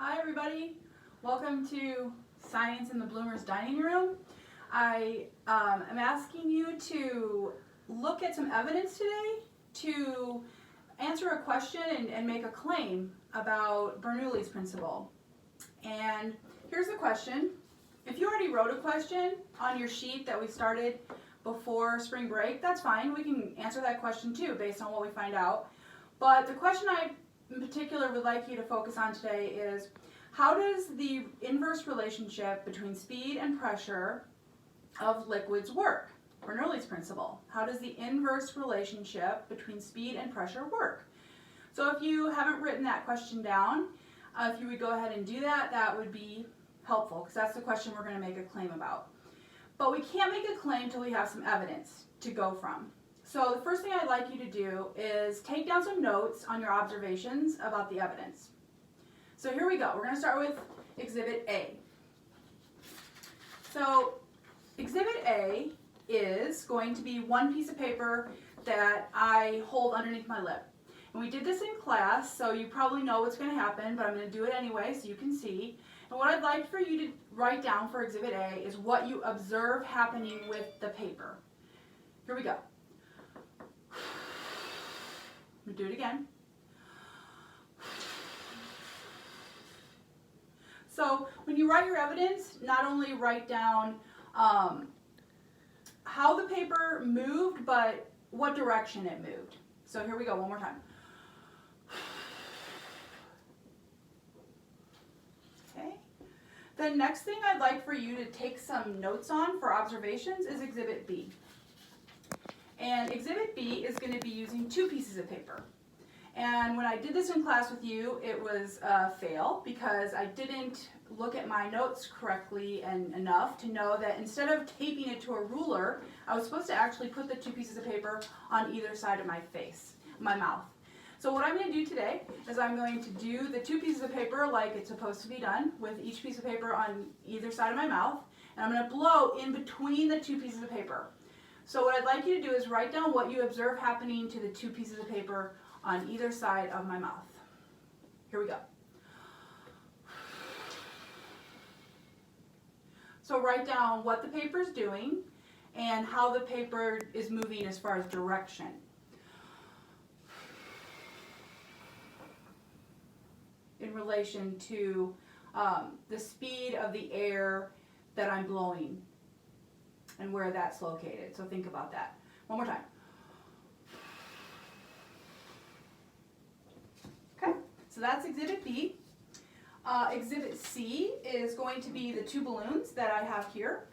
Hi everybody, welcome to Science in the Bloomers Dining Room. I am asking you to look at some evidence today to answer a question and make a claim about Bernoulli's principle. And here's the question. If you already wrote a question on your sheet that we started before spring break, that's fine. We can answer that question too based on what we find out. But the question I in particular would like you to focus on today is, how does the inverse relationship between speed and pressure of liquids work? Bernoulli's principle. How does the inverse relationship between speed and pressure work? So if you haven't written that question down, if you would go ahead and do that, that would be helpful, because that's the question we're going to make a claim about. But we can't make a claim until we have some evidence to go from. So the first thing I'd like you to do is take down some notes on your observations about the evidence. So here we go. We're going to start with Exhibit A. So Exhibit A is going to be one piece of paper that I hold underneath my lip. And we did this in class, so you probably know what's going to happen, but I'm going to do it anyway so you can see. And what I'd like for you to write down for Exhibit A is what you observe happening with the paper. Here we go. I'm going to do it again. So when you write your evidence, not only write down how the paper moved, but what direction it moved. So here we go, one more time. Okay. The next thing I'd like for you to take some notes on for observations is Exhibit B. And Exhibit B is going to be using two pieces of paper. And when I did this in class with you, it was a fail because I didn't look at my notes correctly and enough to know that instead of taping it to a ruler, I was supposed to actually put the two pieces of paper on either side of my face, my mouth. So what I'm going to do today is I'm going to do the two pieces of paper like it's supposed to be done, with each piece of paper on either side of my mouth, and I'm going to blow in between the two pieces of paper. So what I'd like you to do is write down what you observe happening to the two pieces of paper on either side of my mouth. Here we go. So write down what the paper is doing and how the paper is moving as far as direction. In relation to the speed of the air that I'm blowing and where that's located. So think about that. One more time. Okay, so that's Exhibit B. Exhibit C is going to be the two balloons that I have here.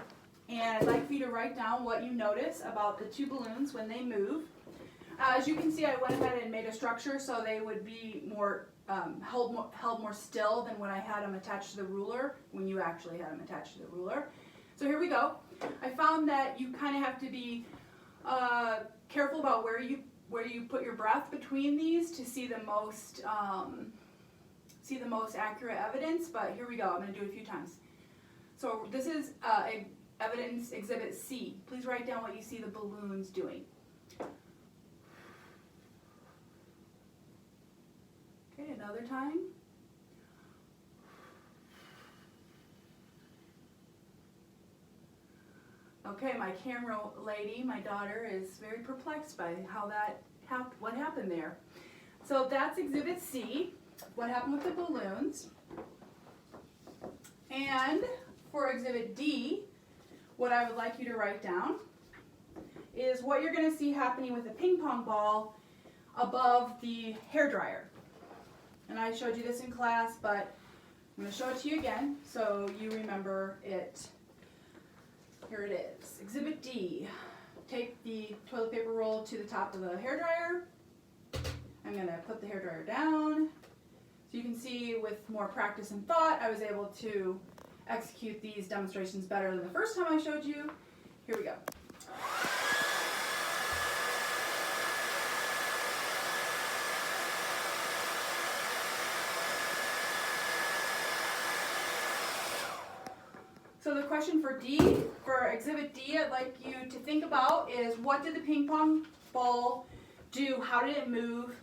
And I'd like for you to write down what you notice about the two balloons when they move. As you can see, I went ahead and made a structure so they would be more held more still than when I had them attached to the ruler, when you actually had them attached to the ruler. So here we go. I found that you kind of have to be careful about where you put your breath between these to see the most accurate evidence. But here we go. I'm going to do it a few times. So this is evidence Exhibit C. Please write down what you see the balloons doing. Okay, another time. Okay, my camera lady, my daughter, is very perplexed by what happened there. So that's Exhibit C, what happened with the balloons. And for Exhibit D, what I would like you to write down is what you're going to see happening with a ping pong ball above the hairdryer. And I showed you this in class, but I'm going to show it to you again so you remember it. Here it is. Exhibit D. Take the toilet paper roll to the top of the hairdryer. I'm going to put the hairdryer down. So you can see with more practice and thought, I was able to execute these demonstrations better than the first time I showed you. Here we go. So the question for D, for Exhibit D, I'd like you to think about is, what did the ping pong ball do? How did it move?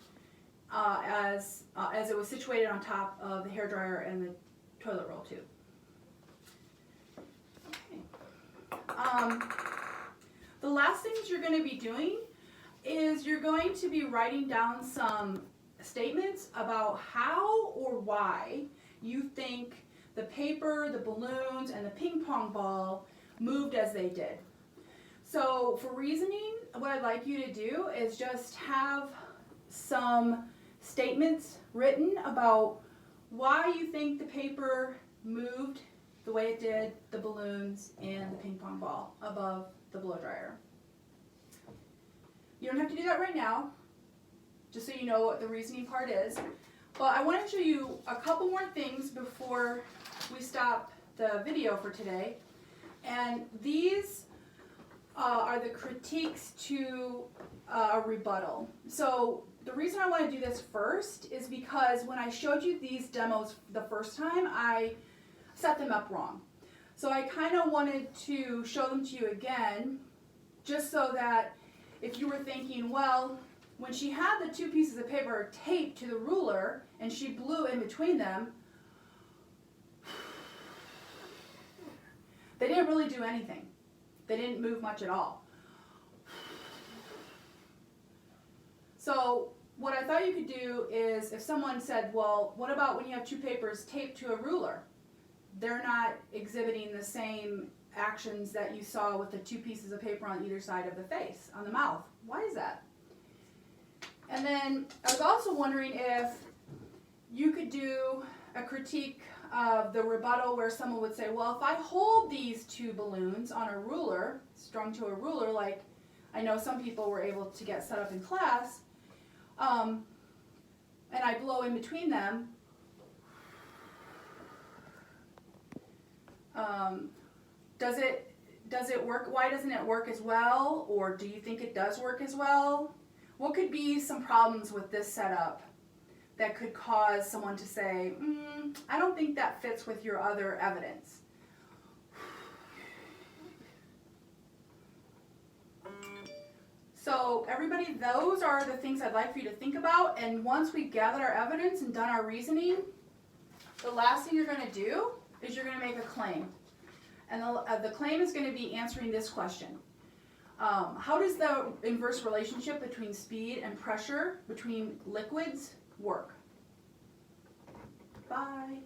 as it was situated on top of the hairdryer and the toilet roll tube. Okay. The last things you're going to be doing is you're going to be writing down some statements about how or why you think the paper, the balloons, and the ping pong ball moved as they did. So for reasoning, what I'd like you to do is just have some statements written about why you think the paper moved the way it did, the balloons, and the ping pong ball above the blow dryer. You don't have to do that right now, just so you know what the reasoning part is. But I want to show you a couple more things before we stop the video for today. And these are the critiques to a rebuttal. So the reason I want to do this first is because when I showed you these demos the first time, I set them up wrong. So I kind of wanted to show them to you again, just so that if you were thinking, well, when she had the two pieces of paper taped to the ruler and she blew in between them, they didn't really do anything. They didn't move much at all. So what I thought you could do is, if someone said, well, what about when you have two papers taped to a ruler? They're not exhibiting the same actions that you saw with the two pieces of paper on either side of the face, on the mouth. Why is that? And then I was also wondering if you could do a critique of the rebuttal where someone would say, well, if I hold these two balloons on a ruler, strung to a ruler, like I know some people were able to get set up in class, and I blow in between them, does it work? Why doesn't it work as well? Or do you think it does work as well? What could be some problems with this setup that could cause someone to say, I don't think that fits with your other evidence? So everybody, those are the things I'd like for you to think about. And once we've gathered our evidence and done our reasoning, the last thing you're going to do is you're going to make a claim. And the claim is going to be answering this question. How does the inverse relationship between speed and pressure between liquids work? Bye.